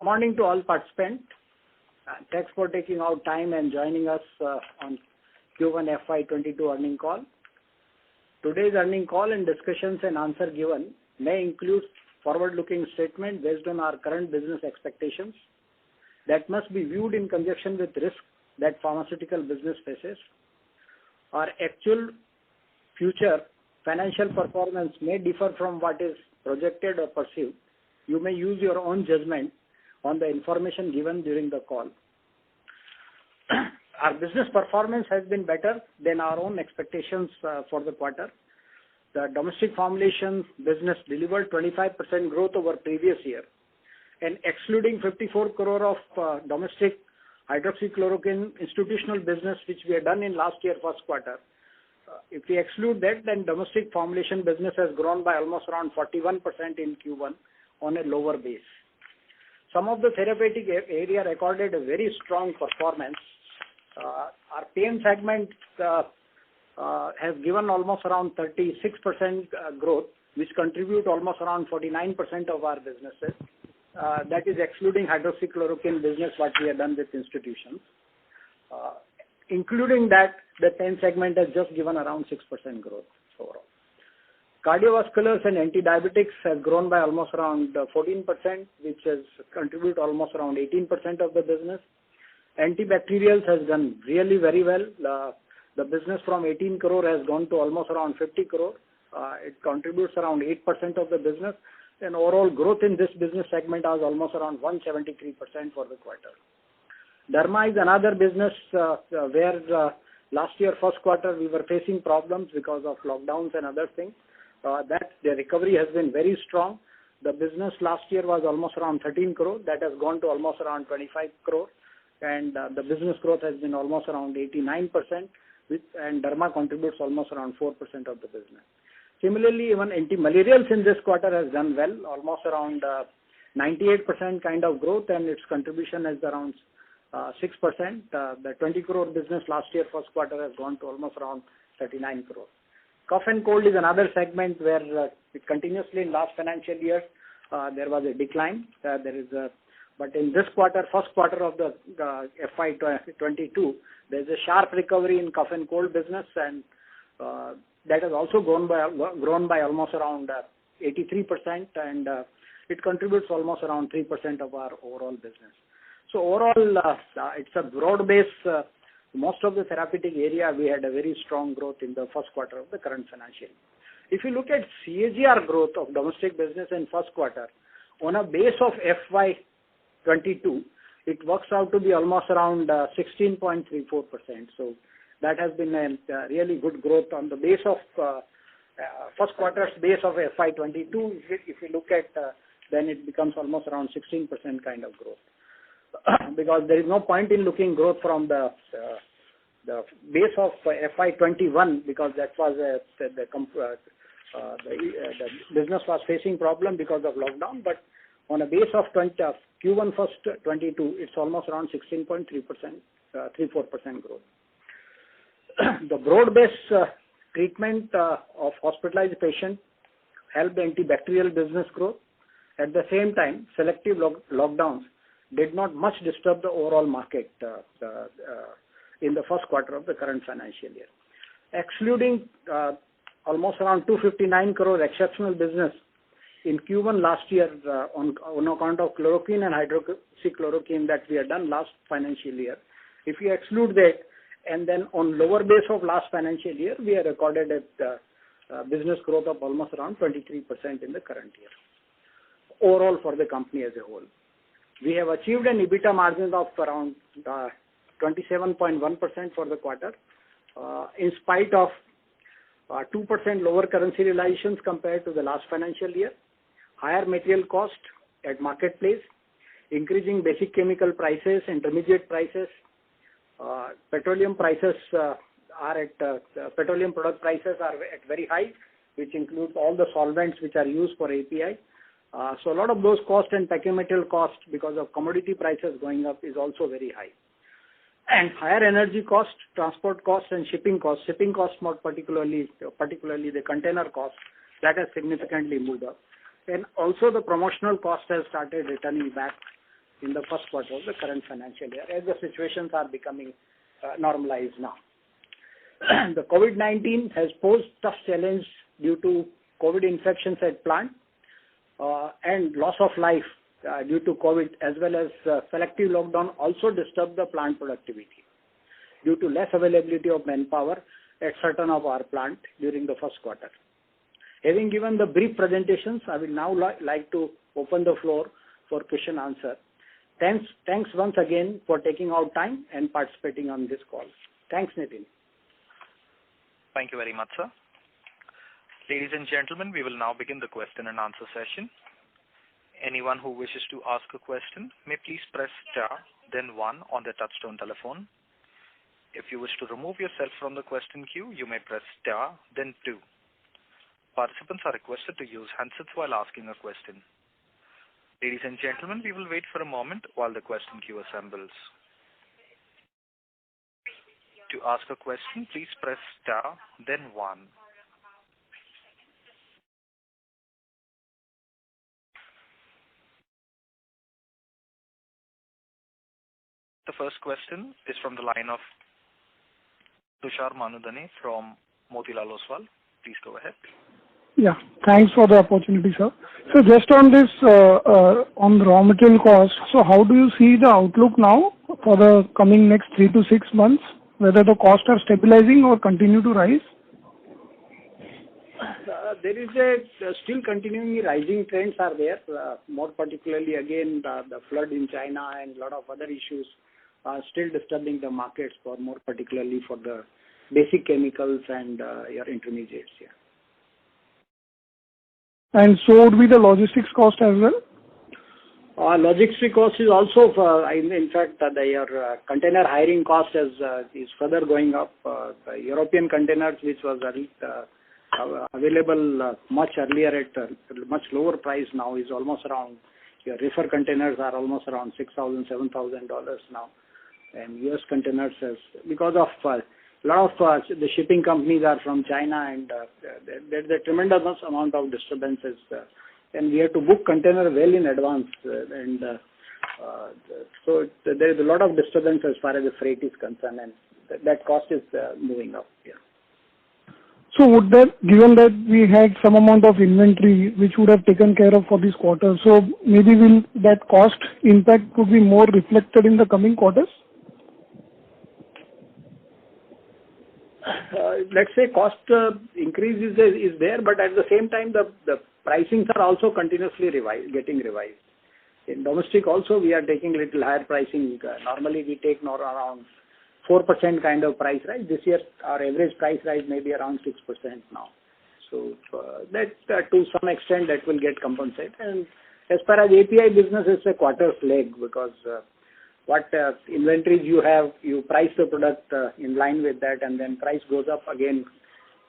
Morning to all participants. Thanks for taking out time and joining us on Q1 FY22 earning call. Today's earning call and discussions and answer given may include forward-looking statement based on our current business expectations that must be viewed in conjunction with risk that pharmaceutical business faces. Our actual future financial performance may differ from what is projected or perceived. You may use your own judgment on the information given during the call. Our business performance has been better than our own expectations for the quarter. The domestic formulations business delivered 25% growth over previous year, and excluding 54 crore of domestic hydroxychloroquine institutional business which we had done in last year first quarter. If we exclude that, then domestic formulation business has grown by almost around 41% in Q1 on a lower base. Some of the therapeutic area recorded a very strong performance. Our pain segment has given almost around 36% growth, which contribute almost around 49% of our businesses. That is excluding hydroxychloroquine business what we have done with institutions. Including that, the pain segment has just given around 6% growth overall. Cardiovasculars and anti-diabetics have grown by almost around 14%, which has contributed almost around 18% of the business. Antibacterials has done really very well. The business from 18 crore has gone to almost around 50 crore. It contributes around 8% of the business, and overall growth in this business segment was almost around 173% for the quarter. Derma is another business where last year first quarter we were facing problems because of lockdowns and other things. That the recovery has been very strong. The business last year was almost around 13 crore. That has gone to almost around 25 crore. And the business growth has been almost around 89%, and Derma contributes almost around 4% of the business. Similarly, even anti-malarials in this quarter has done well, almost around 98% kind of growth, and its contribution is around 6%. The 20 crore business last year first quarter has gone to almost around 39 crore. Cough and cold is another segment where continuously in last financial year there was a decline. But in this quarter, first quarter of the FY22, there is a sharp recovery in cough and cold business, and that has also grown by almost around 83%, and it contributes almost around 3% of our overall business. So overall, it's a broad base. Most of the therapeutic area, we had a very strong growth in the first quarter of the current financial year. If you look at CAGR growth of domestic business in first quarter, on a base of FY22, it works out to be almost around 16.34%. So that has been a really good growth on the base of first quarter's base of FY22. If you look at, then it becomes almost around 16% kind of growth. Because there is no point in looking growth from the base of FY21, because that was the business was facing problem because of lockdown. But on a base of Q1 first 22, it's almost around 16.3%, 34% growth. The broad-based treatment of hospitalized patients helped the antibacterial business growth. At the same time, selective lockdowns did not much disturb the overall market in the first quarter of the current financial year. Excluding almost around 259 crore exceptional business in Q1 last year on account of chloroquine and hydroxychloroquine that we had done last financial year. If you exclude that, and then on lower base of last financial year, we have recorded a business growth of almost around 23% in the current year. Overall for the company as a whole. We have achieved an EBITDA margin of around 27.1% for the quarter, in spite of 2% lower currency realizations compared to the last financial year, higher material cost at marketplace, increasing basic chemical prices, intermediate prices, petroleum prices petroleum product prices are at very high, which includes all the solvents which are used for API. So a lot of those costs and packing material costs because of commodity prices going up is also very high. And higher energy cost, transport costs and shipping costs. Shipping costs more particularly the container cost, that has significantly moved up. And also the promotional cost has started returning back in the first quarter of the current financial year, as the situations are becoming normalized now. The COVID-19 has posed tough challenge due to COVID infections at plant and loss of life due to COVID, as well as selective lockdown also disturbed the plant productivity due to less availability of manpower at certain of our plant during the first quarter. Having given the brief presentations, I will now like to open the floor for question answer. Thanks once again for taking out time and participating on this call. Thanks, Nitin. Thank you very much, sir. Ladies and gentlemen, we will now begin the question and answer session. Anyone who wishes to ask a question may please press star, then 1 on their touchtone telephone. If you wish to remove yourself from the question queue, you may press star, then 2. Participants are requested to use handsets while asking a question. Ladies and gentlemen, we will wait for a moment while the question queue assembles. To ask a question, please press star, then 1. The first question is from the line of Tushar Manudhane from Motilal Oswal. Please go ahead. Yeah, thanks for the opportunity, sir. So just on this, on the raw material cost, so how do you see the outlook now for the coming next 3 to 6 months, whether the costs are stabilizing or continue to rise? There is still continuing rising trends are there, more particularly again the flood in China and a lot of other issues are still disturbing the markets for more particularly for the basic chemicals and your intermediates here. And so would be the logistics cost as well? Logistics cost is also, in fact, your container hiring cost is further going up. The European containers, which was available much earlier at a much lower price, now is almost around, your reefer containers are almost around $6,000, $7,000 now. And US containers, because of a lot of the shipping companies are from China, and there's a tremendous amount of disturbances. And we have to book container well in advance. So there is a lot of disturbance as far as the freight is concerned, and that cost is moving up here. So would that, given that we had some amount of inventory which would have taken care of for this quarter, so maybe will that cost impact could be more reflected in the coming quarters? Let's say cost increase is there, but at the same time the pricings are also continuously getting revised. In domestic also we are taking little higher pricing. Normally we take more around 4% kind of price rise. This year our average price rise may be around 6% now. So that to some extent that will get compensated. And as far as API business, it's a quarter's leg, because what inventories you have, you price the product in line with that, and then price goes up again,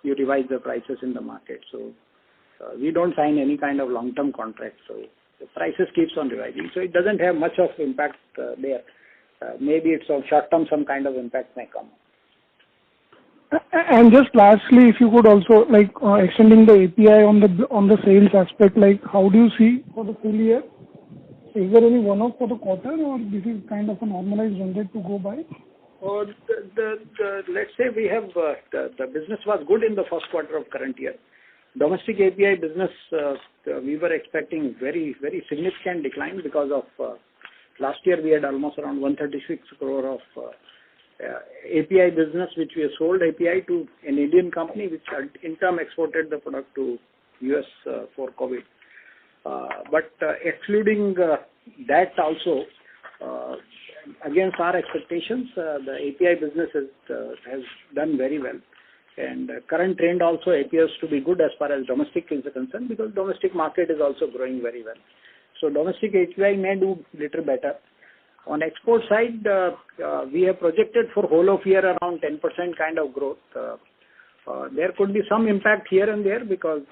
you revise the prices in the market. So we don't sign any kind of long-term contract, so the prices keeps on revising. So it doesn't have much of impact there. Maybe it's of short-term, some kind of impact may come. And just lastly, if you could also extending the API on the sales aspect, how do you see for the full year? Is there any one-off for the quarter, or this is kind of a normalized run rate to go by? Let's say we have the business was good in the first quarter of current year. Domestic API business, we were expecting very, very significant decline because of last year we had almost around 136 crore of API business, which we have sold API to an Indian company, which in turn exported the product to US for COVID. But excluding that also, against our expectations, the API business has done very well. And current trend also appears to be good as far as domestic is concerned, because domestic market is also growing very well. So domestic API may do little better. On export side, we have projected for whole of year around 10% kind of growth. There could be some impact here and there because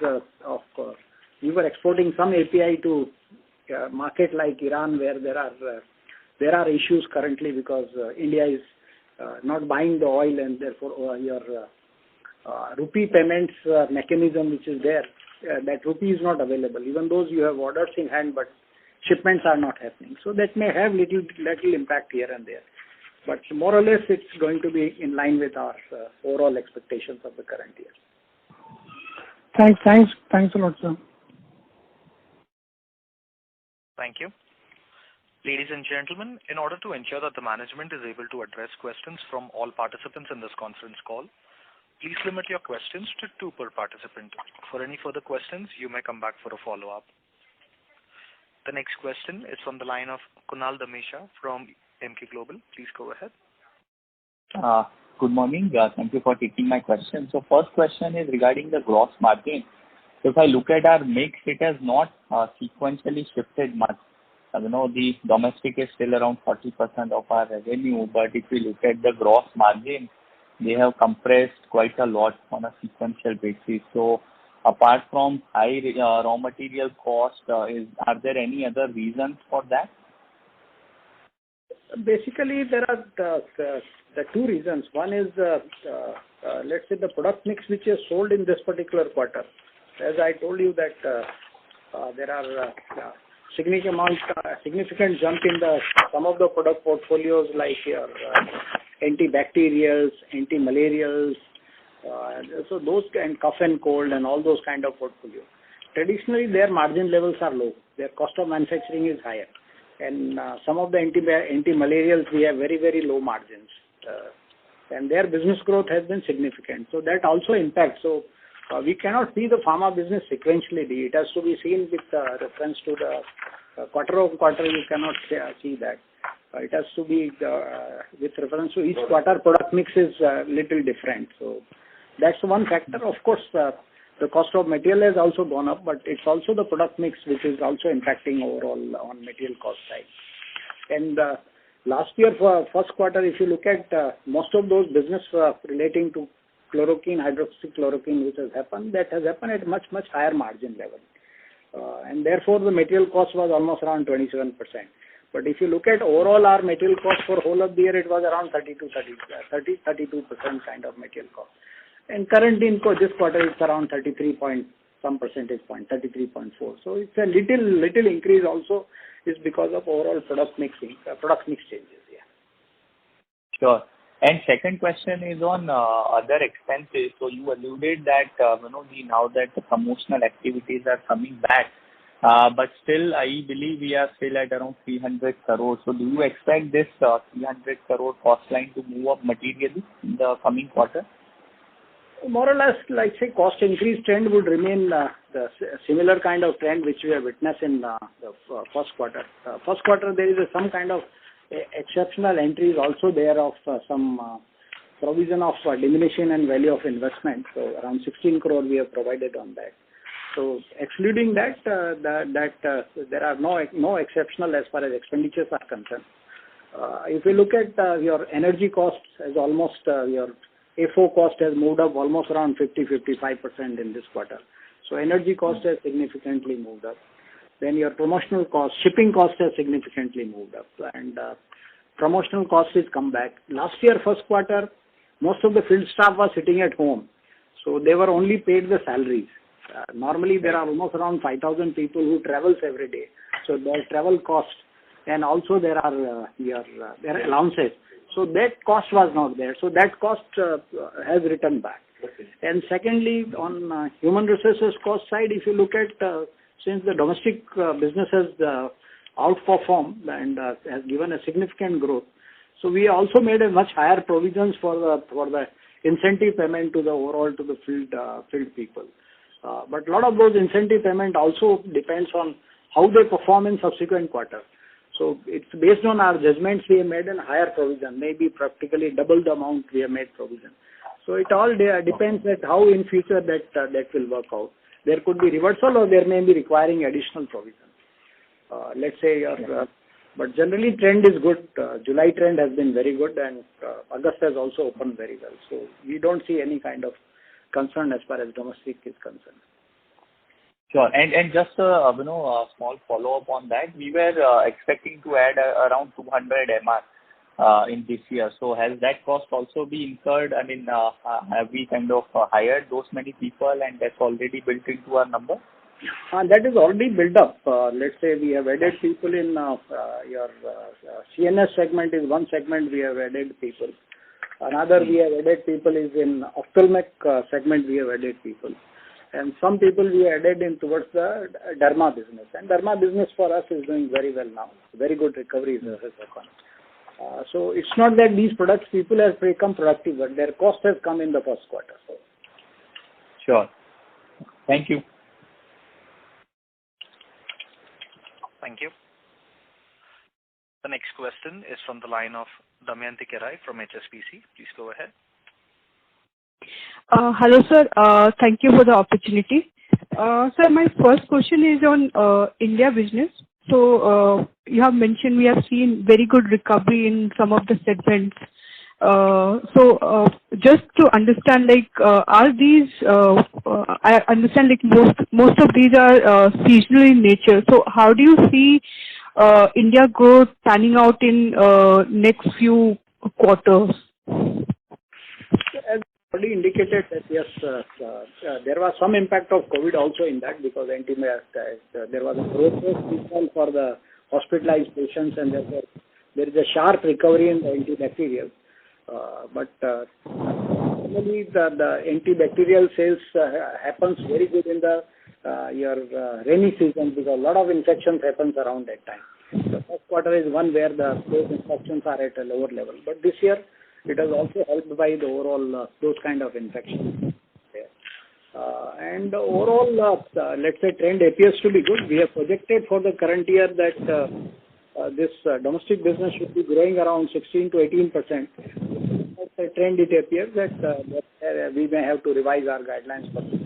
of we were exporting some API to market like Iran, where there are issues currently because India is not buying the oil, and therefore your rupee payments mechanism which is there, that rupee is not available. Even though you have orders in hand, but shipments are not happening. So that may have little impact here and there. But more or less, it's going to be in line with our overall expectations of the current year. Thanks a lot, sir. Thank you. Ladies and gentlemen, in order to ensure that the management is able to address questions from all participants in this conference call, please limit your questions to 2 per participant. For any further questions, you may come back for a follow-up. The next question is from the line of Kunal Dhamesha from Emkay Global. Please go ahead. Good morning. Thank you for taking my question. So first question is regarding the gross margin. So if I look at our mix, it has not sequentially shifted much. The domestic is still around 40% of our revenue, but if we look at the gross margin, they have compressed quite a lot on a sequential basis. So apart from high raw material cost, are there any other reasons for that? Basically, there are the 2 reasons. One is, let's say, the product mix which is sold in this particular quarter. As I told you that there are significant jump in some of the product portfolios like your antibacterials, anti-malarials, so those and cough and cold and all those kind of portfolio. Traditionally, their margin levels are low. Their cost of manufacturing is higher. And some of the anti-malarials, we have very, very low margins. And their business growth has been significant. So that also impacts. So we cannot see the pharma business sequentially. It has to be seen with reference to the quarter-over-quarter. You cannot see that. It has to be with reference to each quarter. Product mix is little different. So that's one factor. Of course, the cost of material has also gone up, but it's also the product mix which is also impacting overall on material cost side. And last year for first quarter, if you look at most of those business relating to chloroquine, hydroxychloroquine, which has happened, that has happened at much higher margin level. And therefore, the material cost was almost around 27%. But if you look at overall our material cost for whole of the year, it was around 32% kind of material cost. And currently in this quarter, it's around 33 point some percentage point, 33.4. So it's a little increase also is because of overall product mix changes. Yeah. Sure. And second question is on other expenses. So you alluded that now that the promotional activities are coming back, but still I believe we are still at around 300 crores. So do you expect this 300 crore cost line to move up materially in the coming quarter? More or less, like say, cost increase trend would remain the similar kind of trend which we have witnessed in the first quarter. First quarter, there is some kind of exceptional entries also there of some provision of diminution and value of investment. So around 16 crore we have provided on that. So excluding that, there are no exceptional as far as expenditures are concerned. If you look at your energy costs, as almost your FO cost has moved up almost around 50-55% in this quarter. So energy cost has significantly moved up. Then your promotional cost, shipping cost has significantly moved up, and promotional cost has come back. Last year, first quarter, most of the field staff was sitting at home, so they were only paid the salaries. Normally, there are almost around 5,000 people who travels every day, so their travel cost, and also there are their allowances. So that cost was not there. So that cost has returned back. Okay. And secondly, on human resources cost side, if you look at since the domestic business has outperformed and has given a significant growth, so we also made a much higher provisions for the incentive payment to the overall to the field people. But a lot of those incentive payment also depends on how they perform in subsequent quarter. So it's based on our judgments we have made a higher provision, maybe practically double the amount we have made provision. So it all depends at how in future that will work out. There could be reversal or there may be requiring additional provision. Let's say, but generally trend is good. July trend has been very good and August has also opened very well. So we don't see any kind of concern as far as domestic is concerned. Sure. And just a small follow-up on that. We were expecting to add around 200 MR in this year. So has that cost also been incurred? I mean, have we kind of hired those many people and that's already built into our number? That is already built up. Let's say we have added people in your CNS segment is one segment we have added people. Another we have added people is in ophthalmic segment we have added people. And some people we added in towards the derma business. And derma business for us is doing very well now. Very good recovery has happened. So it's not that these products people have become productive, but their cost has come in the first quarter. So. Sure. Thank you. Thank you. The next question is from the line of Damayanti Kerai from HSBC. Please go ahead. Hello, sir. Thank you for the opportunity. Sir, my first question is on India business. So you have mentioned we have seen very good recovery in some of the segments. So just to understand, like, are these? I understand, like, most of these are seasonal in nature. So how do you see India growth panning out in next few quarters? As already indicated that yes, there was some impact of COVID also in that because there was a growth rate for the hospitalized patients and therefore there is a sharp recovery in the antibacterial. But normally the antibacterial sales happens very good in the your rainy season because a lot of infections happens around that time. The first quarter is one where those infections are at a lower level. But this year it has also helped by the overall those kind of infections. And overall, let's say trend appears to be good. We have projected for the current year that this domestic business should be growing around 16 to 18%. The trend it appears that we may have to revise our guidelines for this.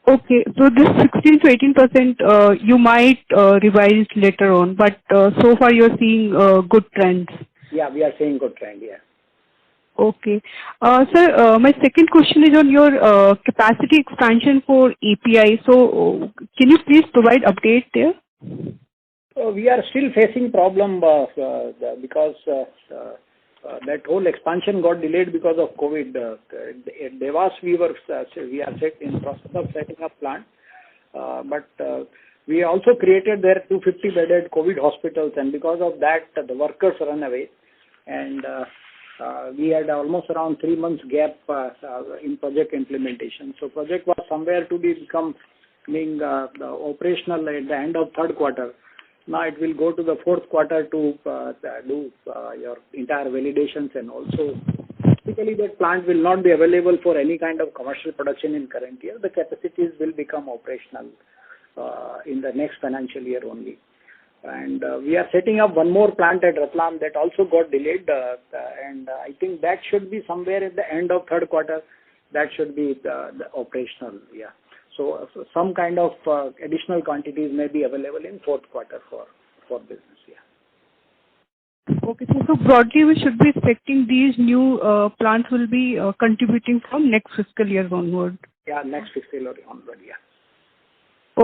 Okay, so this 16 to 18% you might revise later on, but so far you are seeing good trends. Yeah, we are seeing good trend. Yeah. Okay, sir. My second question is on your capacity expansion for API. So, can you please provide update there? We are still facing problem because that whole expansion got delayed because of COVID. At Devas we are set in process of setting up plant, but we also created there 250 bedded COVID hospitals, and because of that the workers run away, and we had almost around 3 months gap in project implementation. So project was somewhere to become operational at the end of third quarter. Now it will go to the fourth quarter to do your entire validations, and also typically that plant will not be available for any kind of commercial production in current year. The capacities will become operational in the next financial year only. And we are setting up one more plant at Ratlam that also got delayed, and I think that should be somewhere at the end of third quarter. That should be the operational. Yeah. So some kind of additional quantities may be available in fourth quarter for business. Yeah. Okay, so broadly we should be expecting these new plants will be contributing from next fiscal year onward. Yeah, next fiscal year onward. Yeah.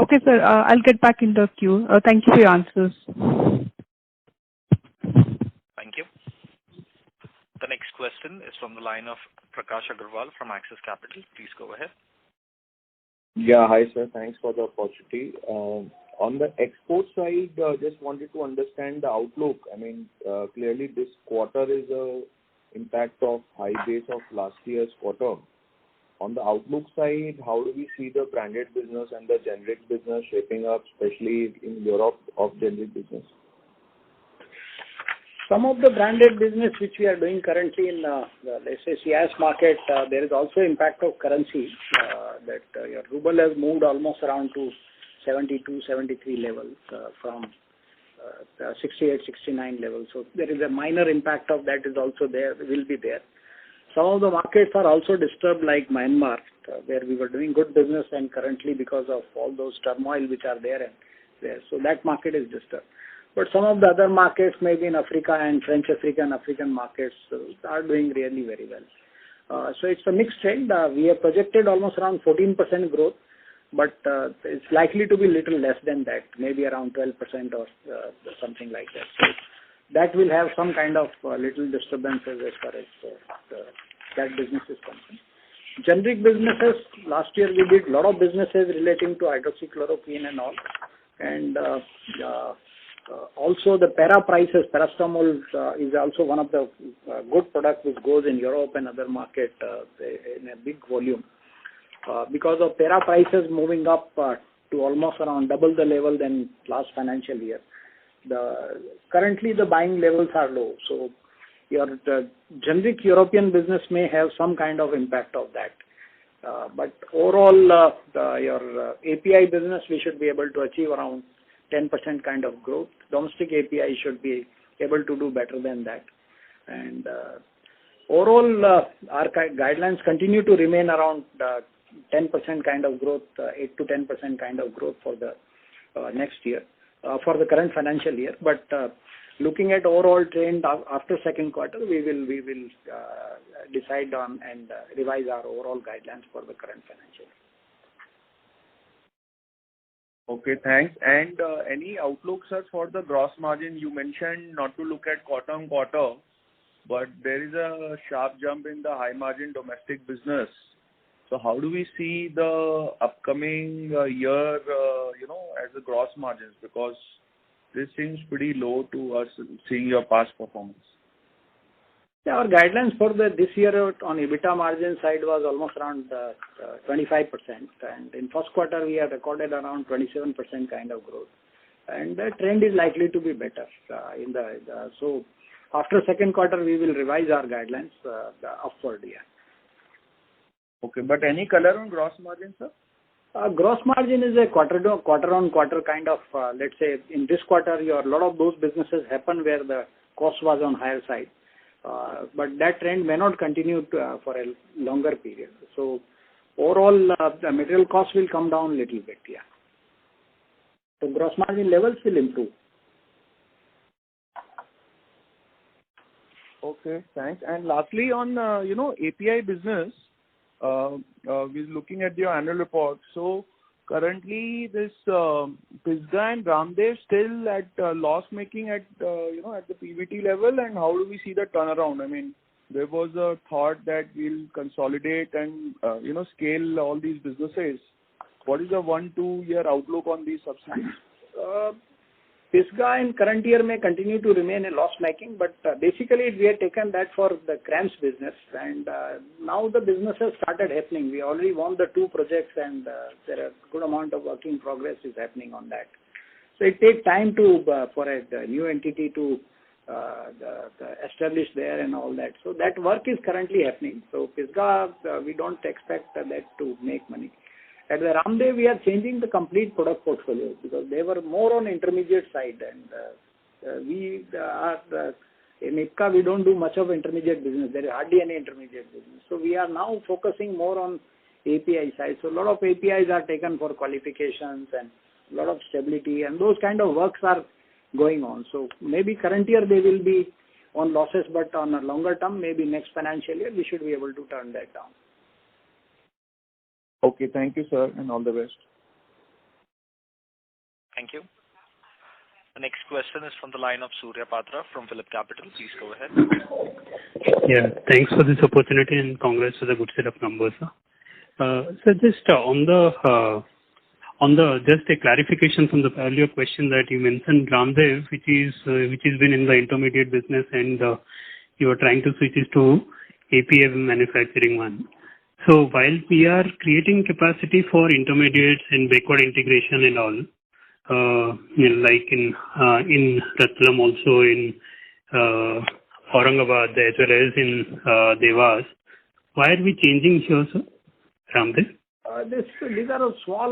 Okay, sir. I'll get back in the queue. Thank you for your answers. Thank you. The next question is from the line of Prakash Agarwal from Axis Capital. Please go ahead. Yeah, hi sir. Thanks for the opportunity. On the export side, just wanted to understand the outlook. I mean, clearly this quarter is a impact of high base of last year's quarter. On the outlook side, how do we see the branded business and the generic business shaping up, especially in Europe of generic business? Some of the branded business which we are doing currently in let's say CIS market, there is also impact of currency that your ruble has moved almost around to 72, 73 levels from 68, 69 levels. So there is a minor impact of that is also there, will be there. Some of the markets are also disturbed like Myanmar, where we were doing good business and currently because of all those turmoil which are there and there. So that market is disturbed. But some of the other markets, maybe in Africa and French African markets, are doing really very well. So it's a mixed trend. We have projected almost around 14% growth, but it's likely to be little less than that, maybe around 12% or something like that. So that will have some kind of little disturbances as far as that business is concerned. Generic businesses, last year we did a lot of businesses relating to hydroxychloroquine and all. And also the para prices, paracetamol is also one of the good products which goes in Europe and other market in a big volume. Because of para prices moving up to almost around double the level than last financial year. Currently the buying levels are low. So the generic European business may have some kind of impact of that. But overall, your API business, we should be able to achieve around 10% kind of growth. Domestic API should be able to do better than that. And overall, our guidelines continue to remain around 10% kind of growth, 8 to 10% kind of growth for the next year, for the current financial year. But looking at overall trend after second quarter, we will decide on and revise our overall guidelines for the current financial year. Okay, thanks. And any outlook, sir, for the gross margin? You mentioned not to look at quarter on quarter, but there is a sharp jump in the high margin domestic business. So how do we see the upcoming year, as the gross margins? Because this seems pretty low to us seeing your past performance. Yeah, our guidelines for this year on EBITDA margin side was almost around 25%. And in first quarter, we have recorded around 27% kind of growth. And the trend is likely to be better. So after second quarter, we will revise our guidelines upward, yeah. Okay, but any color on gross margin, sir? Gross margin is a quarter-on-quarter kind of, let's say, in this quarter, a lot of those businesses happen where the cost was on higher side. But that trend may not continue for a longer period. So overall, the material cost will come down a little bit, yeah. So gross margin levels will improve. Okay, thanks. And lastly, on, API business, we're looking at your annual report. So currently, this Pisgah and Ramdev still at loss making at the PBT level, and how do we see the turnaround? I mean, there was a thought that we'll consolidate and scale all these businesses. What is the 1-2 year outlook on these subsidiaries? Pisgah in current year may continue to remain a loss-making, but basically we had taken that for the CRAMS business, and now the business has started happening. We already won the 2 projects, and there are good amount of work in progress is happening on that. So it takes time for a new entity to establish there and all that. So that work is currently happening. So Pisgah, we don't expect that to make money. At the Ramdev, we are changing the complete product portfolio because they were more on intermediate side, and we are in IPCA, we don't do much of intermediate business. There is hardly any intermediate business. So we are now focusing more on API side. So a lot of APIs are taken for qualifications and a lot of stability, and those kind of works are going on. So maybe current year they will be on losses, but on a longer term, maybe next financial year, we should be able to turn that down. Okay, thank you, sir, and all the best. Thank you. The next question is from the line of Surya Patra from PhillipCapital. Please go ahead. Yeah, thanks for this opportunity and congrats for the good set of numbers, sir. So just on the just a clarification from the earlier question that you mentioned, Ramdev, which has been in the intermediate business, and you are trying to switch it to API manufacturing one. So while we are creating capacity for intermediates and backward integration and all, like in Ratlam, also in Aurangabad, as well as in Devas, why are we changing here, sir, Ramdev? These are small.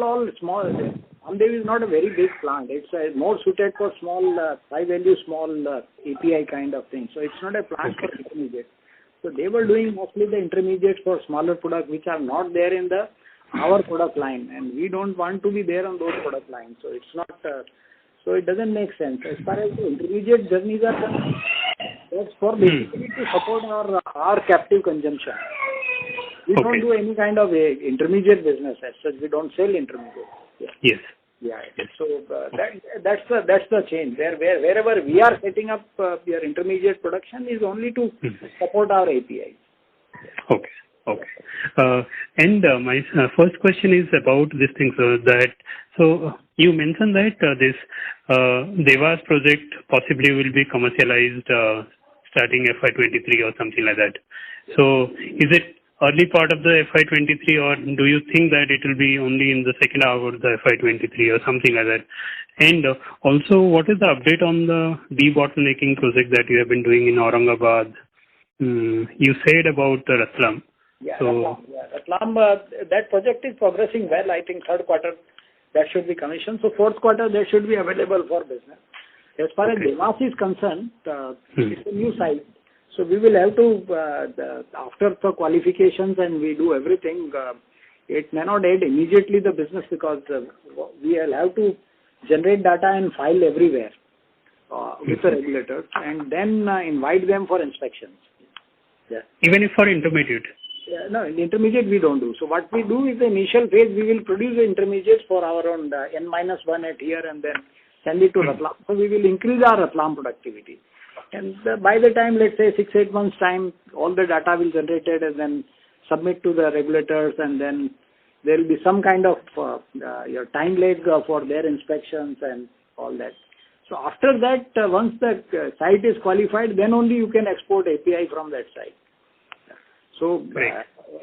Ramdev is not a very big plant. It's more suited for small, high-value, small API kind of thing. So it's not a plant for intermediate. So they were doing mostly the intermediates for smaller products which are not there in our product line, and we don't want to be there on those product lines. So it's not. So it doesn't make sense. As far as the intermediate journeys are concerned, that's for basically to support our captive consumption. We don't do any kind of intermediate business as such. We don't sell intermediate. Yeah. Yes. Yeah. So that's the change. Wherever we are setting up your intermediate production is only to support our API. Okay. Okay. And my first question is about this thing, sir. So you mentioned that this Devas project possibly will be commercialized starting FY23 or something like that. So is it early part of the FY23, or do you think that it will be only in the second half of the FY23 or something like that? And also, what is the update on the debottlenecking project that you have been doing in Aurangabad? You said about Ratlam. Yeah, So, Ratlam, that project is progressing well. I think third quarter that should be commissioned. So fourth quarter that should be available for business. As far as Devas is concerned, it's a new site. So we will have to, after the qualifications and we do everything, it may not add immediately the business because we will have to generate data and file everywhere with the regulators and then invite them for inspections. Yeah. Even if for intermediate? No, in intermediate we don't do. So what we do is the initial phase we will produce the intermediates for our own N-1 at here and then send it to Ratlam. So we will increase our Ratlam productivity. And by the time, let's say 6-8 months time, all the data will be generated and then submit to the regulators, and then there will be some kind of your time lag for their inspections and all that. So after that, once the site is qualified, then only you can export API from that site. So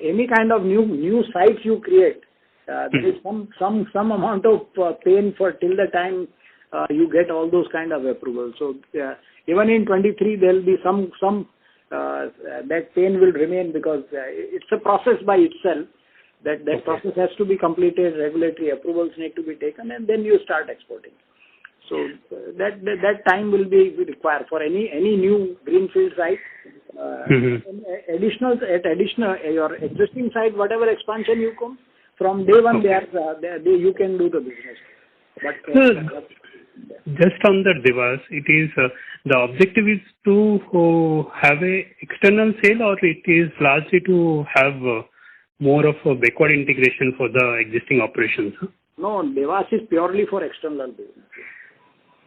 any kind of new sites you create, there is some amount of pain for till the time you get all those kind of approvals. So even in 23 there will be some that pain will remain because it's a process by itself. That process has to be completed, regulatory approvals need to be taken, and then you start exporting. So that time will be required for any new greenfield site. Additional your existing site, whatever expansion you come from day one, you can do the business. But just on the Devas, it is the objective is to have a external sale, or it is largely to have more of a backward integration for the existing operations? No, Devas is purely for external business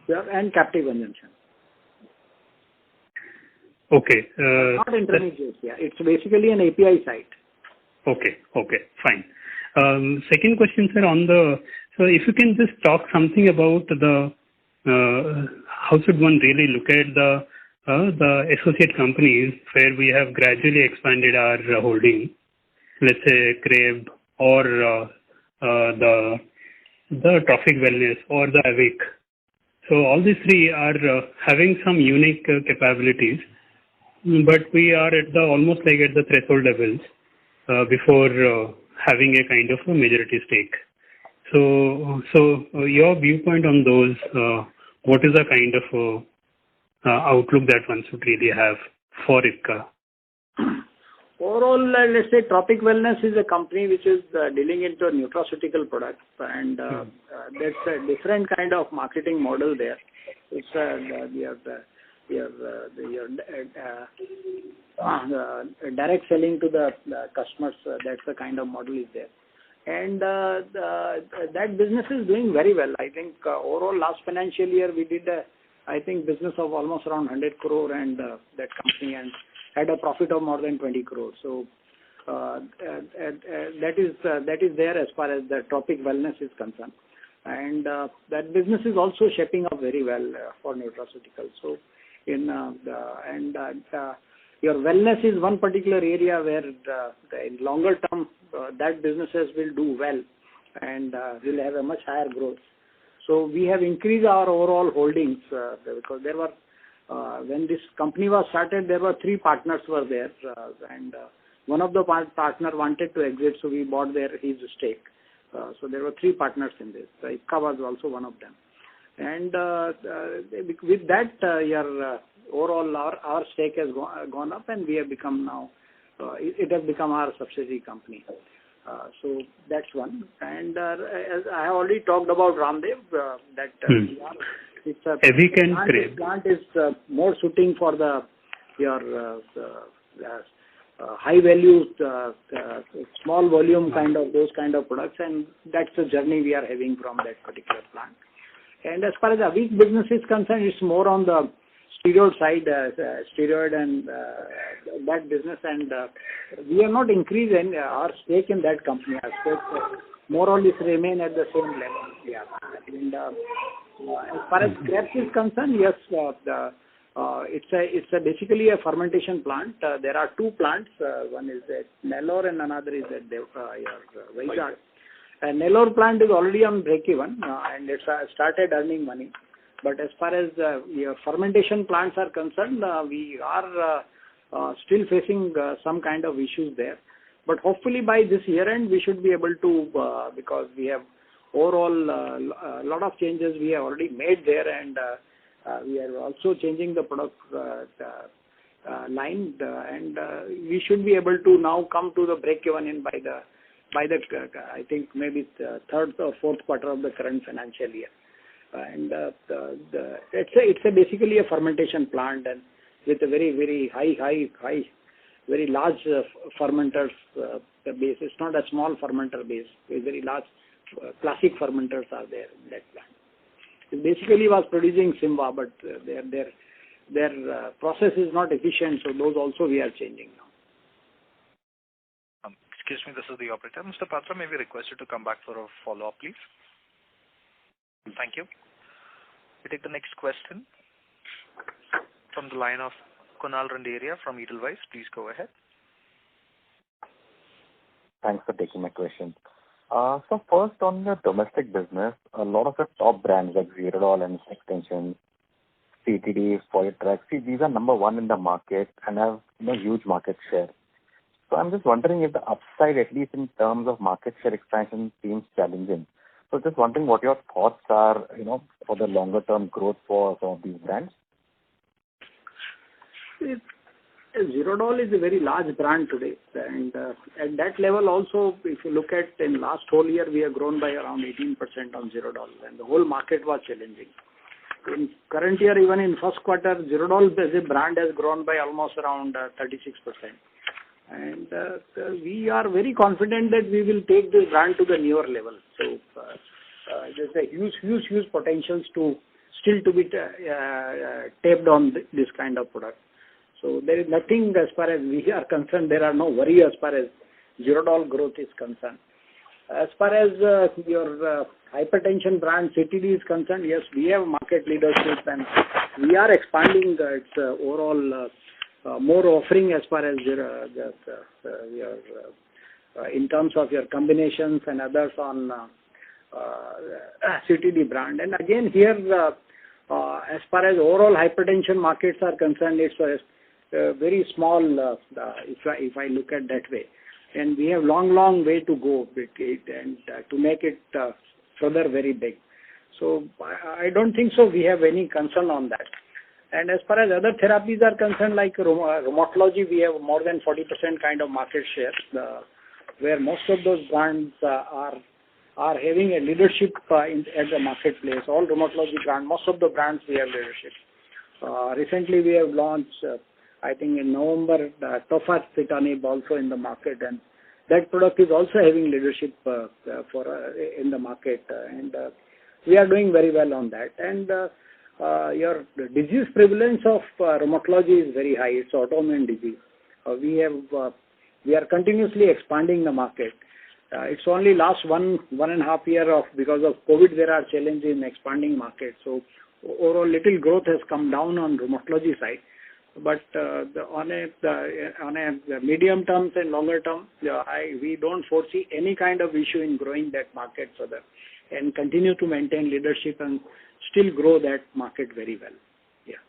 and captive consumption. Okay. Not intermediates. Yeah, it's basically an API site. Okay, fine. Second question, sir, so if you can just talk something about the how should one really look at the associate companies where we have gradually expanded our holding, let's say Crave or the Trophic Wellness or the Avik. So all these three are having some unique capabilities, but we are at almost like at the threshold levels before having a kind of a majority stake. So your viewpoint on those, what is the kind of outlook that one should really have for IPCA? Overall, let's say Trophic Wellness is a company which is dealing into nutraceutical products, and that's a different kind of marketing model there. It's direct selling to the customers. That's the kind of model is there. And that business is doing very well. I think overall last financial year we did I think business of almost around 100 crore and that company, and had a profit of more than 20 crores. So that is there as far as the Trophic Wellness is concerned. And that business is also shaping up very well for nutraceuticals. So your wellness is one particular area where in longer term that businesses will do well and will have a much higher growth. So we have increased our overall holdings because there were when this company was started, there were 3 partners were there, and one of the partner wanted to exit, so we bought his stake. So there were 3 partners in this. IPCA was also one of them. And with that, overall our stake has gone up, and we have become now, it has become our subsidiary company. So that's one. And as I have already talked about Ramdev, it's a plant is more suiting for your high value, small volume kind of those kind of products, and that's the journey we are having from that particular plant. And as far as the Avik business is concerned, it's more on the steroid side, steroid and that business, and we have not increased our stake in that company. Our stake more or less remain at the same level. Yeah. And as far as Krebs is concerned, yes, it's basically a fermentation plant. There are two plants. One is at Nellore and another is at Vizag. Nellore plant is already on break-even and it's started earning money. But as far as your fermentation plants are concerned, we are still facing some kind of issues there. But hopefully by this year end, we should be able to, because we have overall a lot of changes we have already made there, and we are also changing the product line, and we should be able to now come to the break-even in by the I think maybe the third or fourth quarter of the current financial year. And it's basically a fermentation plant, and with a very high, very large fermenters base. It's not a small fermenter base. Very large classic fermenters are there in that plant. It basically was producing Simba, but their process is not efficient, so those also we are changing now. Excuse me, this is the operator. Mr. Patra, may we request you to come back for a follow-up, please? Thank you. We take the next question from the line of Kunal Randeria from Edelweiss. Please go ahead. Thanks for taking my question. So first, on the domestic business, a lot of the top brands like Zerodol and Extension, CTD, Foytrex, these are number one in the market and have huge market share. So I'm just wondering if the upside, at least in terms of market share expansion, seems challenging. So just wondering what your thoughts are, for the longer term growth for some of these brands. Zerodol is a very large brand today, and at that level also, if you look at in last whole year, we have grown by around 18% on Zerodol, and the whole market was challenging. In current year, even in first quarter, Zerodol as a brand has grown by almost around 36%. And we are very confident that we will take this brand to the newer level. So there's a huge potentials still to be tapped on this kind of product. So there is nothing as far as we are concerned. There are no worry as far as Zerodol growth is concerned. As far as your hypertension brand CTD is concerned, yes, we have market leadership and we are expanding its overall more offering as far as your in terms of your combinations and others on CTD brand. And again here, as far as overall hypertension markets are concerned, it's very small if I look at that way. And we have long way to go with it and to make it further very big. So I don't think so we have any concern on that. And as far as other therapies are concerned, like rheumatology, we have more than 40% kind of market share, where most of those brands are having a leadership at the marketplace. All rheumatology brands, most of the brands we have leadership. Recently we have launched, I think in November, Tofacitinib also in the market, and that product is also having leadership in the market, and we are doing very well on that. And your disease prevalence of rheumatology is very high. It's autoimmune disease. We are continuously expanding the market. It's only last one and a half year because of COVID there are challenges in expanding market. So overall little growth has come down on rheumatology side. But on a medium terms and longer term, we don't foresee any kind of issue in growing that market further, and continue to maintain leadership and still grow that market very well. Yeah.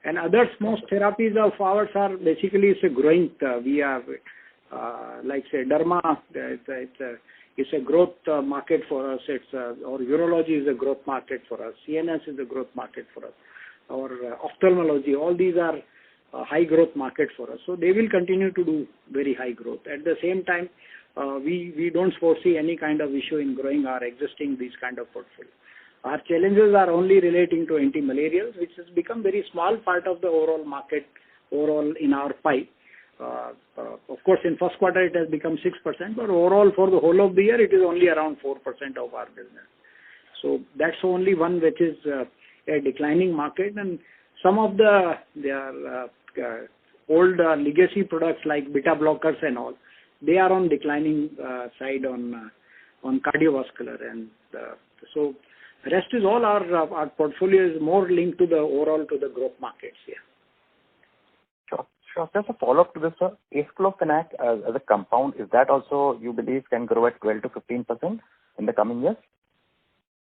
And others, most therapies of ours are basically it's a growing. We have like say derma, it's a growth market for us. Or urology is a growth market for us. CNS is a growth market for us. Or ophthalmology, all these are high growth market for us. So they will continue to do very high growth. At the same time, we don't foresee any kind of issue in growing our existing these kind of portfolio. Our challenges are only relating to anti-malarials, which has become very small part of the overall market, overall in our pie. Of course, in first quarter it has become 6%, but overall for the whole of the year it is only around 4% of our business. So that's only one which is a declining market, and some of their old legacy products like beta blockers and all, they are on declining side on cardiovascular, and so rest is all our portfolio is more linked to the overall to the growth markets. Yeah. Sure. Just a follow-up to this, sir. Aceclofenac as a compound, is that also you believe can grow at 12 to 15% in the coming years?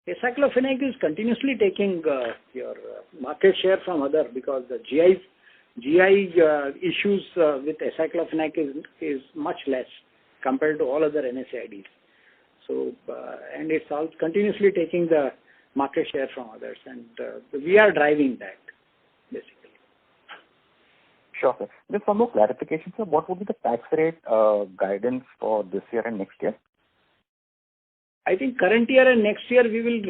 Aceclofenac is continuously taking your market share from other, because the GI issues with aceclofenac is much less compared to all other NSAIDs. So and it's all continuously taking the market share from others, and we are driving that basically. Sure, sir. Just one more clarification, sir. What would be the tax rate guidance for this year and next year? I think current year and next year we will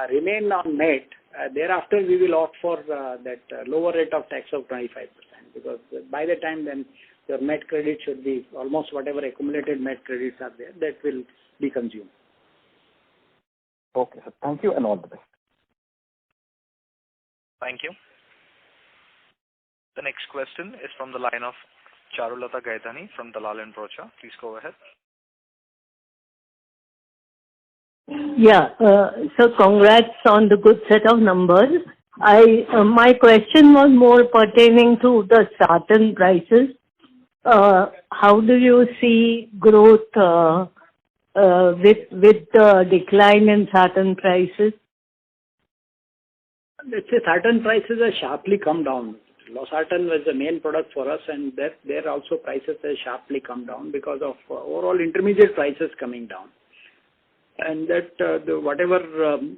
remain on net. Thereafter we will opt for that lower rate of tax of 25%, because by the time then your net credit should be almost whatever accumulated net credits are there, that will be consumed. Okay, sir. Thank you and all the best. Thank you. The next question is from the line of Charulata Gaidhani from Dalal & Broacha. Please go ahead. Yeah, so congrats on the good set of numbers. My question was more pertaining to the sartan prices. How do you see growth with the decline in sartan prices? Let's say sartan prices have sharply come down. Losartan was the main product for us, and there also prices have sharply come down because of overall intermediate prices coming down. And that whatever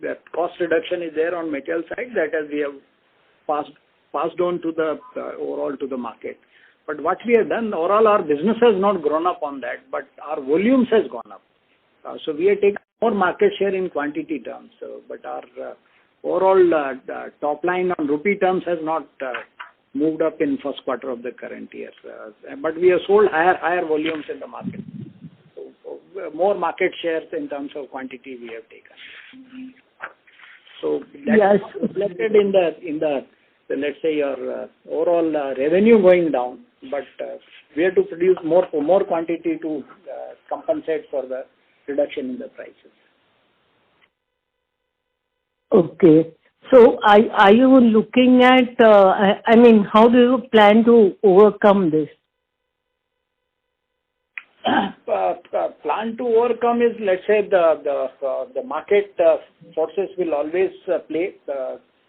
that cost reduction is there on material side, that as we have passed on to the overall to the market. But what we have done, overall our business has not grown up on that, but our volumes has gone up. So we have taken more market share in quantity terms, but our overall top line on rupee terms has not moved up in first quarter of the current year. But we have sold higher volumes in the market. So more market shares in terms of quantity we have taken. So that is reflected in the let's say your overall revenue going down, but we have to produce more quantity to compensate for the reduction in the prices. Okay. So are you looking at, how do you plan to overcome this? Plan to overcome is, let's say, the market forces will always play.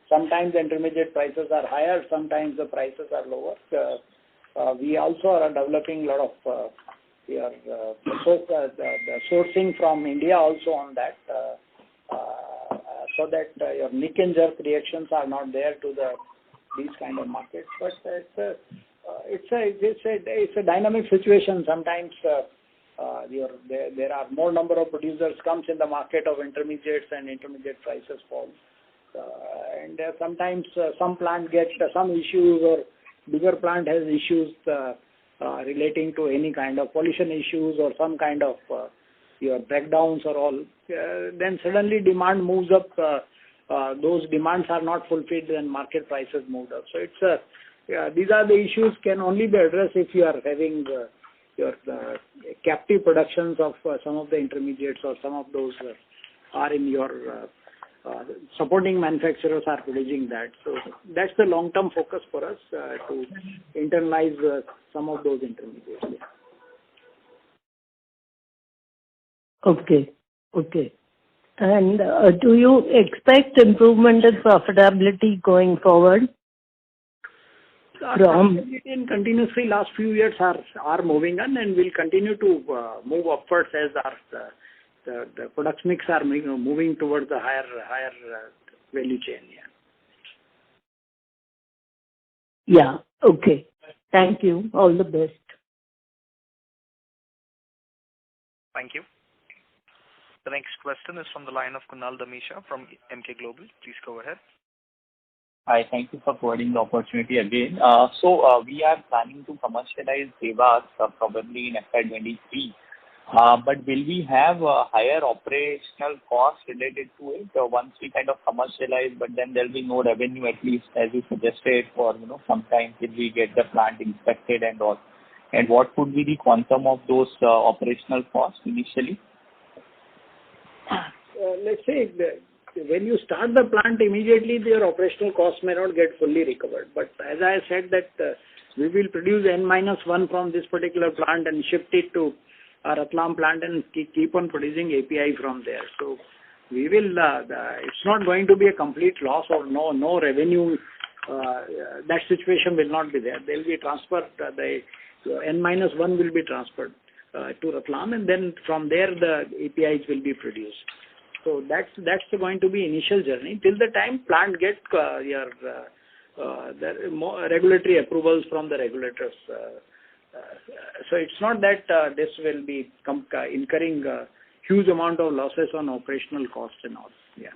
Sometimes the intermediate prices are higher, sometimes the prices are lower. We also are developing a lot of the sourcing from India also on that, so that your nick and jerk reactions are not there to these kind of markets. But it's a dynamic situation. Sometimes there are more number of producers comes in the market of intermediates, and intermediate prices fall. And sometimes some plant gets some issues, or bigger plant has issues relating to any kind of pollution issues or some kind of your breakdowns or all. Then suddenly demand moves up. Those demands are not fulfilled, and market prices moved up. So these are the issues can only be addressed if you are having your captive productions of some of the intermediates, or some of those are in your supporting manufacturers are producing that. So that's the long-term focus for us to internalize some of those intermediates. Okay. And do you expect improvement in profitability going forward? In continuously last few years are moving on, and will continue to move upwards as the product mix are moving towards the higher value chain. Yeah. Okay. Thank you. All the best. Thank you. The next question is from the line of Kunal Damisha from Emkay Global. Please go ahead. Hi, thank you for providing the opportunity again. So we are planning to commercialize Dewas probably in FY23. But will we have a higher operational cost related to it once we kind of commercialize, but then there'll be no revenue, at least as you suggested, for some time till we get the plant inspected and all? And what would be the quantum of those operational costs initially? Let's say when you start the plant, immediately your operational costs may not get fully recovered. But as I said that we will produce N-1 from this particular plant and shift it to our Ratlam plant and keep on producing API from there. So we will, it's not going to be a complete loss or no revenue. That situation will not be there. They will be transferred, the N-1 will be transferred to Ratlam, and then from there the APIs will be produced. So that's going to be initial journey till the time plant gets the regulatory approvals from the regulators. So it's not that this will be incurring huge amount of losses on operational costs and all. Yeah.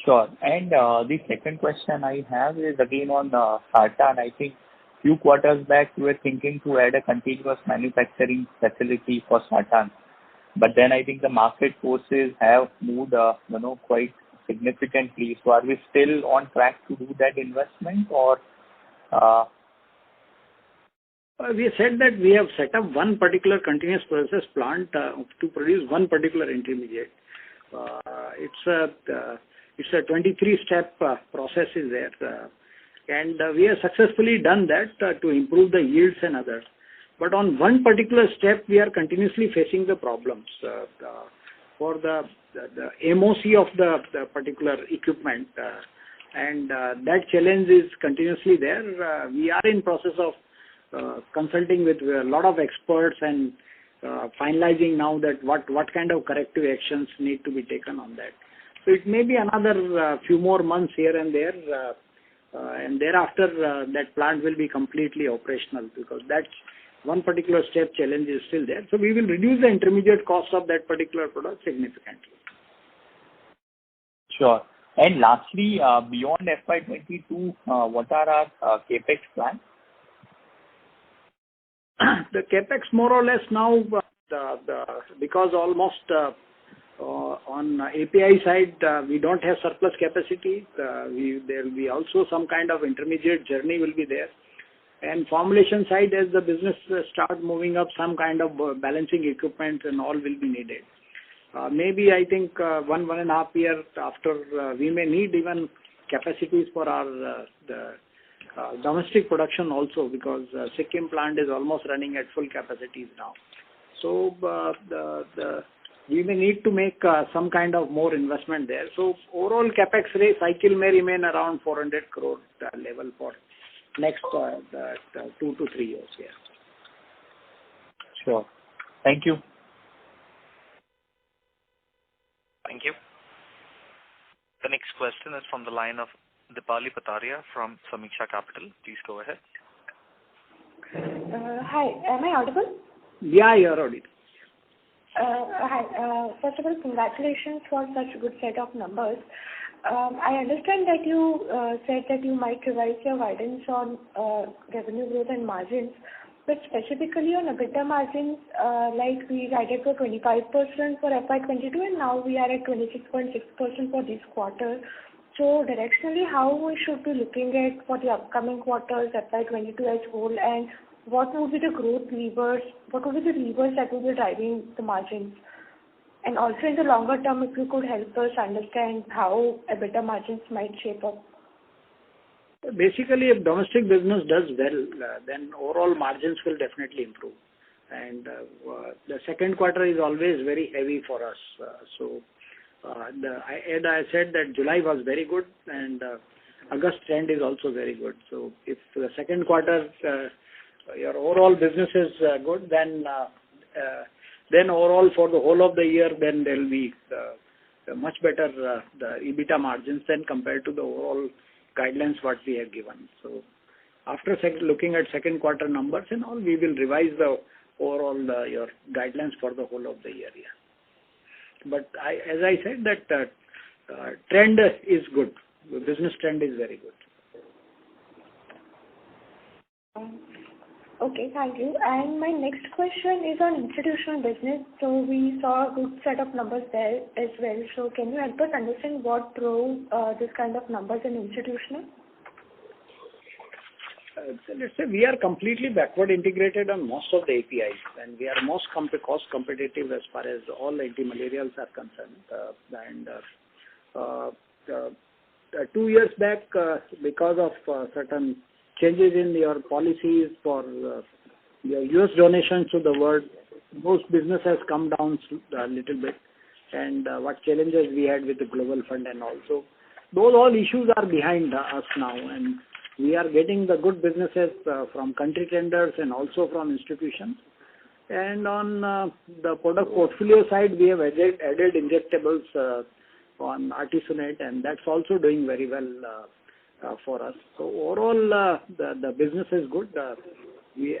Sure. And the second question I have is again on Sartan. I think few quarters back we were thinking to add a continuous manufacturing facility for Sartan. But then I think the market forces have moved, quite significantly. So are we still on track to do that investment, or? We said that we have set up one particular continuous process plant to produce one particular intermediate. It's a 23-step process is there, and we have successfully done that to improve the yields and others. But on one particular step, we are continuously facing the problems for the MOC of the particular equipment, and that challenge is continuously there. We are in process of consulting with a lot of experts and finalizing now that what kind of corrective actions need to be taken on that. So it may be another few more months here and there, and thereafter that plant will be completely operational, because that one particular step challenge is still there. So we will reduce the intermediate cost of that particular product significantly. Sure. And lastly, beyond FY22, what are our capex plans? The capex more or less now, because almost on API side we don't have surplus capacity. There will be also some kind of intermediate journey will be there. And formulation side, as the business start moving up, some kind of balancing equipment and all will be needed. Maybe I think 1.5 years after, we may need even capacities for our domestic production also, because Sikkim plant is almost running at full capacities now. So we may need to make some kind of more investment there. So overall capex cycle may remain around 400 crore level for next 2 to 3 years. Yeah. Sure. Thank you. Thank you. The next question is from the line of Dipali Pataria from Samiksha Capital. Please go ahead. Hi, am I audible? Yeah, you are audible. Hi. First of all, congratulations for such a good set of numbers. I understand that you said that you might revise your guidance on revenue growth and margins, but specifically on EBITDA margins, like we guided for 25% for FY22 and now we are at 26.6% for this quarter. So directionally, how we should be looking at for the upcoming quarters, FY22 as whole, and what will be the growth levers, what will be the levers that will be driving the margins? And also in the longer term, if you could help us understand how EBITDA margins might shape up. Basically, if domestic business does well, then overall margins will definitely improve. And the second quarter is always very heavy for us. I said that July was very good, and August trend is also very good. So if the second quarter your overall business is good, then overall for the whole of the year, then there will be much better the EBITDA margins than compared to the overall guidelines what we have given. So after looking at second quarter numbers and all, we will revise the overall your guidelines for the whole of the year. Yeah. But as I said, that trend is good. The business trend is very good. Okay, thank you. And my next question is on institutional business. So we saw a good set of numbers there as well. So can you help us understand what drove this kind of numbers in institutional? So let's say we are completely backward integrated on most of the APIs, and we are most cost competitive as far as all antimalarials are concerned. 2 years back, because of certain changes in your policies for your US donations to the world, most business has come down a little bit, and what challenges we had with the Global Fund and also. Those all issues are behind us now, and we are getting the good businesses from country tenders and also from institutions. And on the product portfolio side, we have added injectables on Artesunate, and that's also doing very well for us. So overall, the business is good. We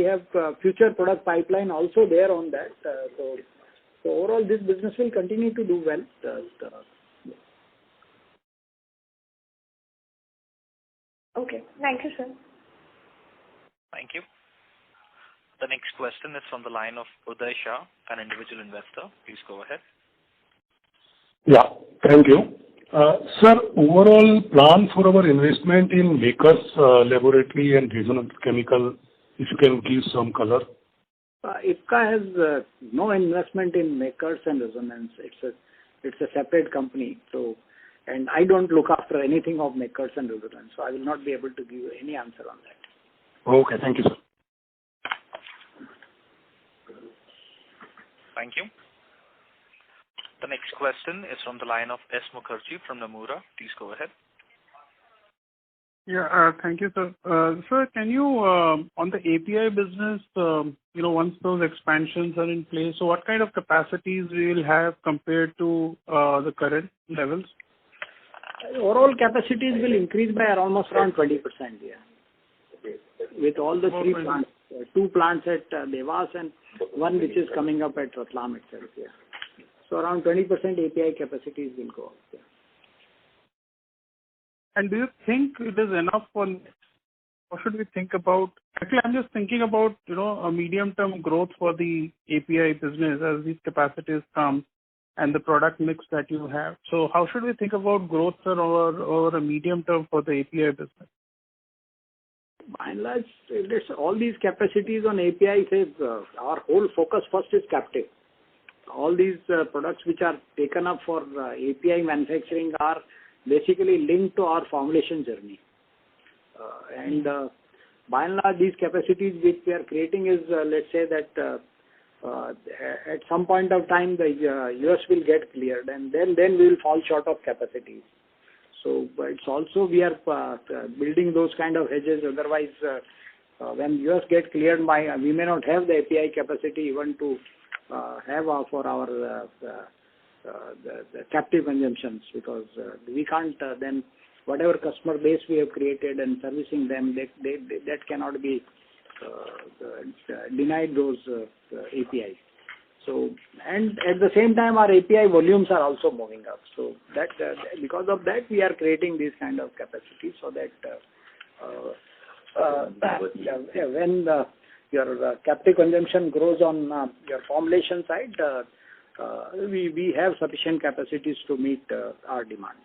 have future product pipeline also there on that. So overall, this business will continue to do well. Okay, thank you, sir. Thank you. The next question is from the line of Uday Shah, an individual investor. Please go ahead. Yeah, thank you. Sir, overall plan for our investment in Makers Laboratory and Resonance Chemical, if you can give some color. IPCA has no investment in Makers and Resonance. It's a separate company. So, and I don't look after anything of Makers and Resonance, so I will not be able to give you any answer on that. Okay, thank you, sir. Thank you. The next question is from the line of S. Mukherjee from Nomura. Please go ahead. Yeah, thank you, sir. Sir, can you, on the API business, once those expansions are in place, so what kind of capacities we will have compared to the current levels? Overall capacities will increase by almost around 20%, yeah. With all the three plants, 2 plants at Devas and 1 which is coming up at Ratlam itself, yeah. So around 20% API capacities will go up, yeah. And do you think it is enough for, what should we think about? Actually, I'm just thinking about, a medium-term growth for the API business as these capacities come and the product mix that you have. So how should we think about growth, sir, over a medium term for the API business? By and large, all these capacities on API, our whole focus first is captive. All these products which are taken up for API manufacturing are basically linked to our formulation journey. And by and large, these capacities which we are creating is, let's say that at some point of time the US will get cleared, and then we will fall short of capacities. So it's also we are building those kind of hedges. Otherwise, when US get cleared, we may not have the API capacity even to have for our the captive consumptions, because we can't then whatever customer base we have created and servicing them, that cannot be denied those APIs. So, and at the same time, our API volumes are also moving up. So that because of that, we are creating these kind of capacities so that when your captive consumption grows on your formulation side, we have sufficient capacities to meet our demand.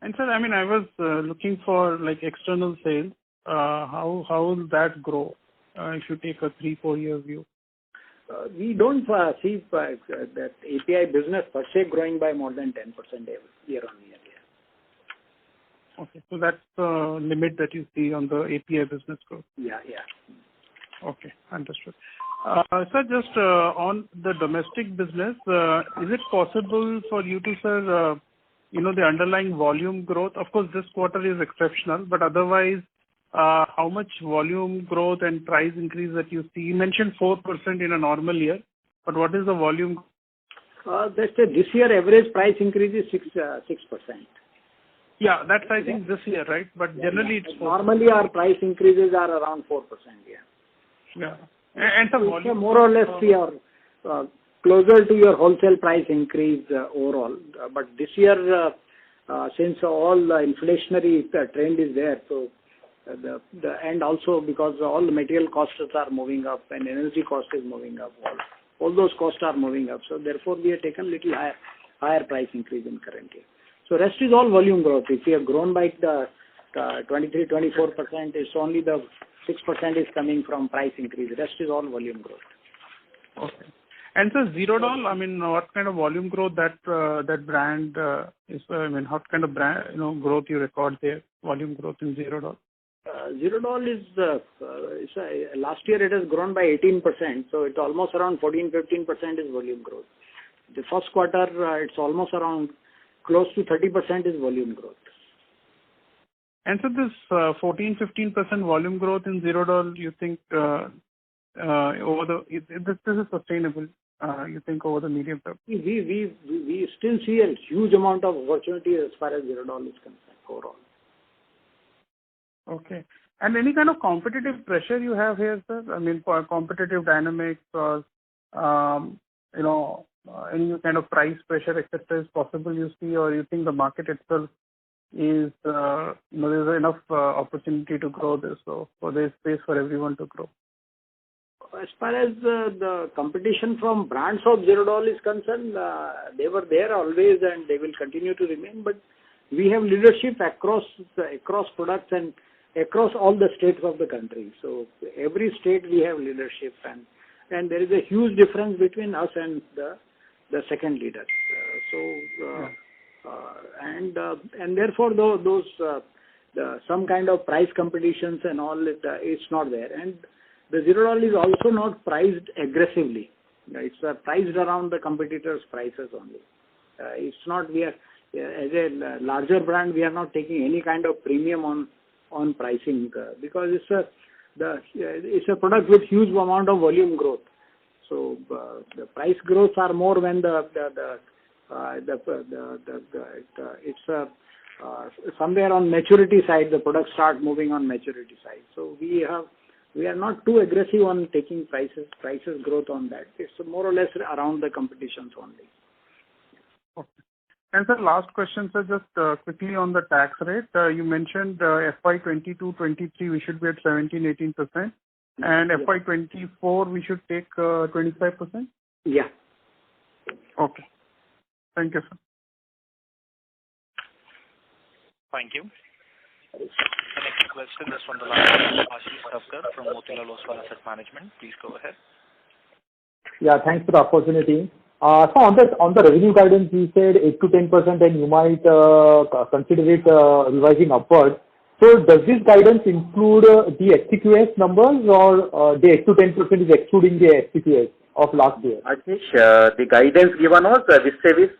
And sir, I was looking for external sales. How will that grow if you take a 3-4 year view? We don't see that API business per se growing by more than 10% year on year. Yeah. Okay, so that's the limit that you see on the API business growth. Yeah. Okay, understood. Sir, just on the domestic business, is it possible for you to, sir, the underlying volume growth? Of course, this quarter is exceptional, but otherwise, how much volume growth and price increase that you see? You mentioned 4% in a normal year, but what is the volume? This year average price increase is 6%. Yeah, that's I think this year, right? But generally it's 4%. Normally our price increases are around 4%. Yeah. And the volume more or less we are closer to your wholesale price increase overall. But this year, since all the inflationary trend is there, so and also because all the material costs are moving up and energy cost is moving up. All those costs are moving up. So therefore, we have taken little higher price increase in current year. So rest is all volume growth. If we have grown by the 23-24%, it's only the 6% is coming from price increase. Rest is all volume growth. Okay. And so Zerodol, I mean, what kind of volume growth that brand is? I mean, what kind of brand growth you record there? Volume growth in Zerodol. Zerodol is last year it has grown by 18%, so it's almost around 14-15% is volume growth. The first quarter it's almost around close to 30% is volume growth. And so this 14-15% volume growth in Zerodol, you think this is sustainable? You think over the medium term? We still see a huge amount of opportunity as far as Zerodol is concerned overall. Okay. And any kind of competitive pressure you have here, sir? I mean, for competitive dynamics or, any kind of price pressure, etc. is possible you see, or you think the market itself is, there's enough opportunity to grow this, so there's space for everyone to grow? As far as the competition from brands of Zerodol is concerned, they were there always and they will continue to remain, but we have leadership across products and across all the states of the country. So every state we have leadership, and there is a huge difference between us and the second leader. And therefore those some kind of price competitions and all it's not there. And the Zerodol is also not priced aggressively. It's priced around the competitors' prices only. It's not we are as a larger brand we are not taking any kind of premium on pricing because it's a product with huge amount of volume growth. So the price growths are more when it's somewhere on maturity side the products start moving on maturity side. So we are not too aggressive on taking prices growth on that. It's more or less around the competitions only. Okay. And sir, last question, sir, just quickly on the tax rate. You mentioned FY 22-23 we should be at 17-18%, and FY 24 we should take 25%? Yeah. Okay. Thank you, sir. Thank you. The next question is from the line of Ashish Thavkar from Motilal Oswal Asset Management. Please go ahead. Yeah, thanks for the opportunity. So on the revenue guidance, you said 8-10%, and you might consider it revising upward. So does this guidance include the SCQS numbers, or the 8-10% is excluding the SCQS of last year? Ashish, the guidance given was vis-a-vis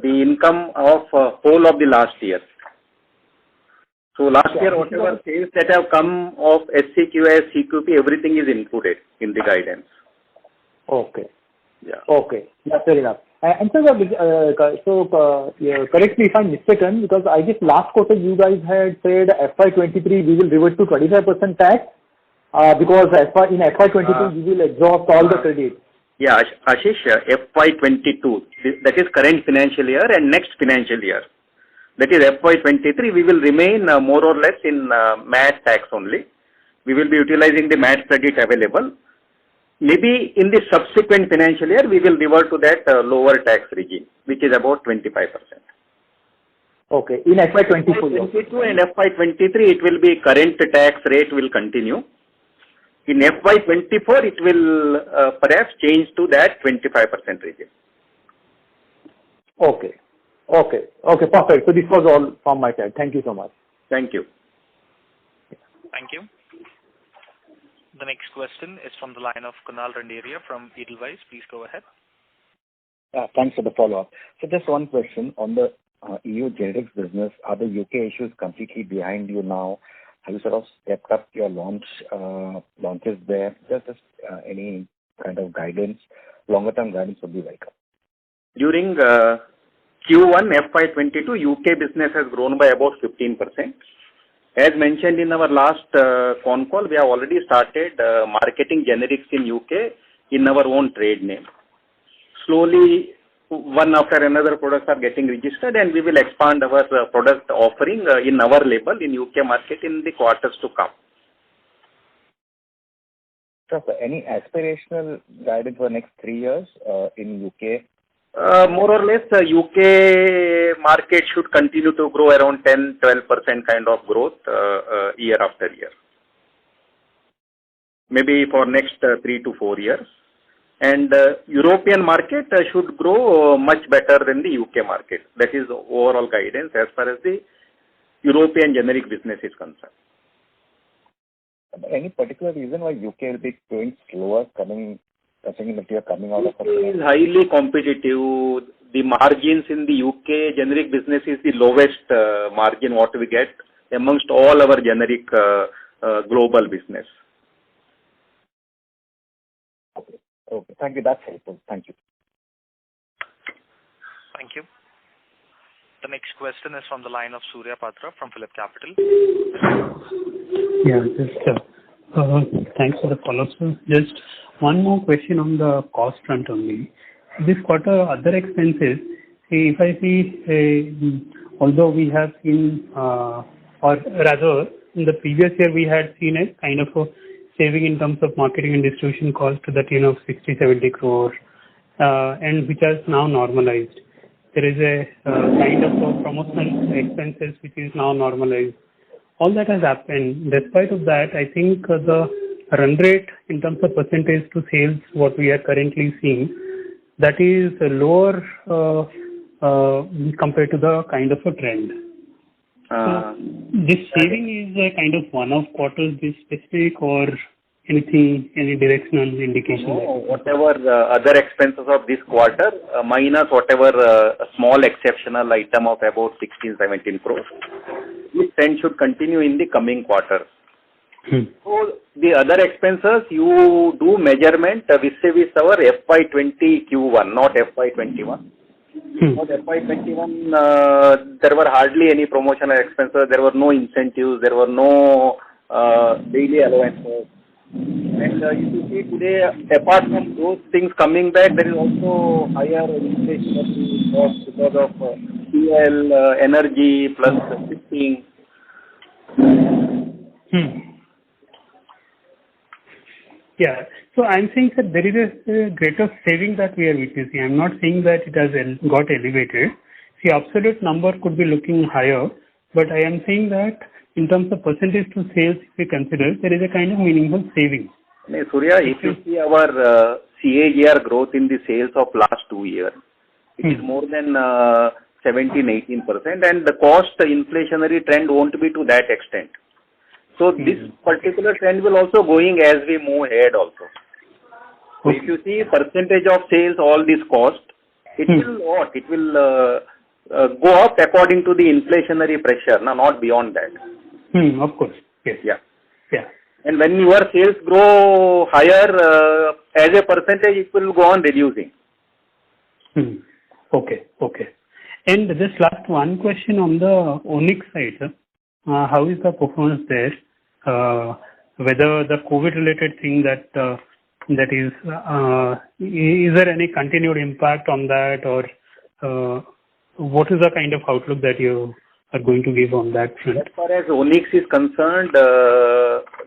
the income of whole of the last year. So last year, whatever sales that have come of SCQS, CQP, everything is included in the guidance. Okay. Yeah. Okay. Yeah, fair enough. And so correct me if I'm mistaken, because I guess last quarter you guys had said FY23 we will revert to 25% tax because in FY22 we will exhaust all the credit. Yeah, Ashish, FY22, that is current financial year and next financial year. That is FY23, we will remain more or less in MAT tax only. We will be utilizing the MAT credit available. Maybe in the subsequent financial year, we will revert to that lower tax regime, which is about 25%. Okay, in FY22. FY22 and FY23, it will be current tax rate will continue. In FY24, it will perhaps change to that 25% regime. Okay. Perfect. So this was all from my side. Thank you so much. Thank you. Thank you. The next question is from the line of Kunal Randeria from Edelweiss. Please go ahead. Thanks for the follow-up. So just one question on the EU generics business. Are the UK issues completely behind you now? Have you sort of stepped up your launches there? Just any kind of guidance, longer-term guidance would be welcome. During Q1 FY22, UK business has grown by about 15%. As mentioned in our last con call, we have already started marketing generics in UK in our own trade name. Slowly, one after another products are getting registered, and we will expand our product offering in our label in UK market in the quarters to come. So, any aspirational guidance for the next 3 years in UK? More or less, UK market should continue to grow around 10-12% kind of growth year after year. Maybe for next 3 to 4 years. And European market should grow much better than the UK market. That is overall guidance as far as the European generic business is concerned. Any particular reason why UK will be growing slower considering that you are coming out of UK is highly competitive. The margins in the UK generic business is the lowest margin what we get amongst all our generic global business. Okay, thank you. That's helpful. Thank you. Thank you. The next question is from the line of Surya Patra from Phillip Capital. Yeah, just thanks for the follow-up, sir. Just one more question on the cost front only. This quarter, other expenses, if I see, although we have seen, or rather, in the previous year, we had seen a kind of a saving in terms of marketing and distribution cost to the tune of 60-70 crore, and which has now normalized. There is a kind of a promotional expenses which is now normalized. All that has happened. Despite of that, I think the run rate in terms of percentage to sales, what we are currently seeing, that is lower compared to the kind of a trend. So this saving is a kind of one-off quarters, this specific, or anything, any directional indication? No, whatever other expenses of this quarter, minus whatever small exceptional item of about 16-17 crores, this trend should continue in the coming quarters. So the other expenses, you do measurement vis-a-vis our FY20 Q1, not FY21. For FY21, there were hardly any promotional expenses. There were no incentives. There were no daily allowances. And if you see today, apart from those things coming back, there is also higher inflation cost because of fuel, energy, plus shipping. Yeah. So I'm saying that there is a greater saving that we are witnessing. I'm not saying that it has got elevated. See, absolute number could be looking higher, but I am saying that in terms of percentage to sales, if we consider, there is a kind of meaningful saving. Surya, if you see our CAGR growth in the sales of last 2 years, it is more than 17-18%, and the cost inflationary trend won't be to that extent. So this particular trend will also going as we move ahead also. So if you see percentage of sales, all this cost, it will what? It will go up according to the inflationary pressure, not beyond that. Of course. Yes. Yeah. Yeah. And when your sales grow higher, as a percentage, it will go on reducing. Okay. And just last one question on the Onyx side, sir. How is the performance there? Whether the COVID-related thing that is there any continued impact on that, or what is the kind of outlook that you are going to give on that front? As far as Onyx is concerned,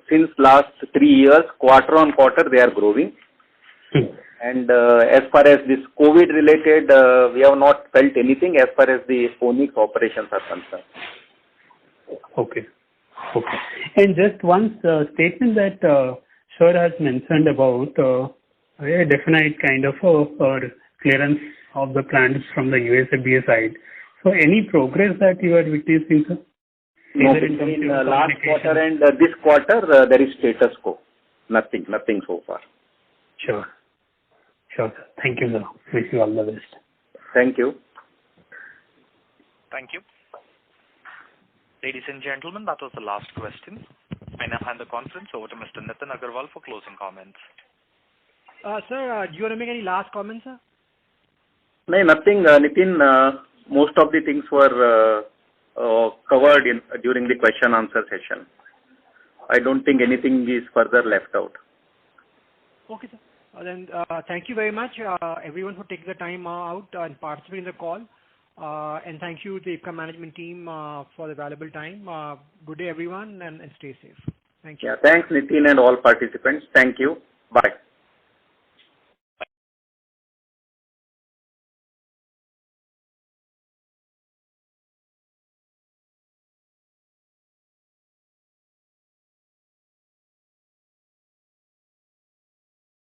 since last 3 years, quarter on quarter, they are growing. And as far as this COVID-related, we have not felt anything as far as the Onyx operations are concerned. Okay. And just one statement that Sir has mentioned about a definite kind of clearance of the plants from the US FDA side. So any progress that you are witnessing, sir? No, between last quarter and this quarter, there is status quo. Nothing so far. Sure, sir. Thank you, sir. Wish you all the best. Thank you. Thank you. Ladies and gentlemen, that was the last question. I now hand the conference over to Mr. Nitin Agarwal for closing comments. Sir, do you want to make any last comments, sir? No, nothing, Nitin. Most of the things were covered during the question-answer session. I don't think anything is further left out. Okay, sir. Then thank you very much, everyone, for taking the time out and participating in the call. And thank you, the IPCA management team, for the valuable time. Good day, everyone, and stay safe. Thank you. Yeah, thanks, Nitin, and all participants. Thank you. Bye.